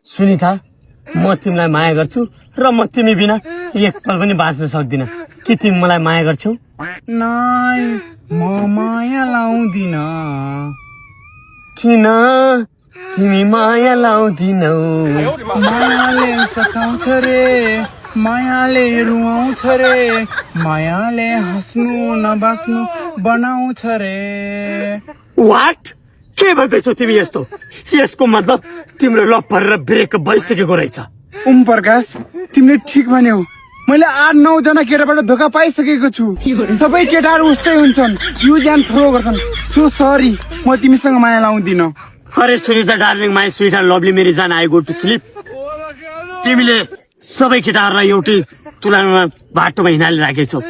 सुनिता म तिमीलाई माया गर्छु र म तिमी बिना एक पल पनि बाँच्न सक्दिन के तिमी मलाई माया गर्छौ नाइ म माया लाउँदिन किन तिमी माया लाउँदिनौ मायाले सताउँछ रे मायाले रुवाउँछ रे मायाले हाँस्नु नबास्नु बनाउँछ रे वाट के भन्दैछौ तिमी यस्तो यसको मतलब तिम्रो लभ परेर ब्रेकअप भइसकेको रहेछ ओम प्रकाश तिमीले ठिक भन्यौ मैले 8-9 जना केटाबाट धोका पाइसकेको छु सबै केटाहरू उस्तै हुन्छन् युज एन्ड थ्रो गर्छन् सो सरी म तिमीसँग माया लाउँदिन अरे Sunita darling my sweet and lovely मेरी जान आई गो टु स्लिप तिमीले सबै केटाहरूलाई एउटै तुलनामा बाटोमा हिँडाले राखेछौ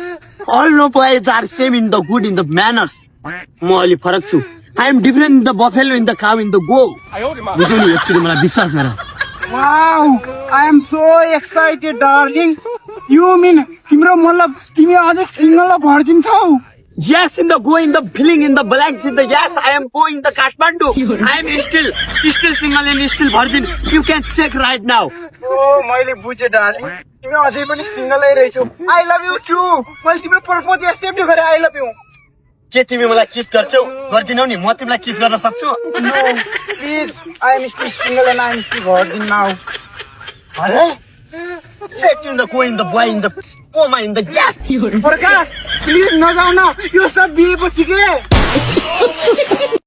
all no boys are same in the good in the manners म अलि फरक छु I am different in the buffalo in the cow in the go बुझ्यौ नि एकचोटि मलाई विश्वास गर wow I am so excited darling you mean तिम्रो मतलब तिमी अझै सिंगल भर्जिन छौ Yes, in the go, in the filling, in the blanks, in the yes, I am going the Kathmandu. I am still single and still virgin. You can check right now. ओ मैले बुझे darling तिमी अझै पनि सिंगलै रहेछौ I love you to मैले तिम्रो propose accept गरे I love you के तिमी मलाई किस गर्छौ गर्दिनौ नि म तिमीलाई किस गर्न सक्छु no please I am still single and I am still virgin now अरे set in the go in the boy in the coma in the yes Prakash please नजाऊ न यो सब बिहेपछि के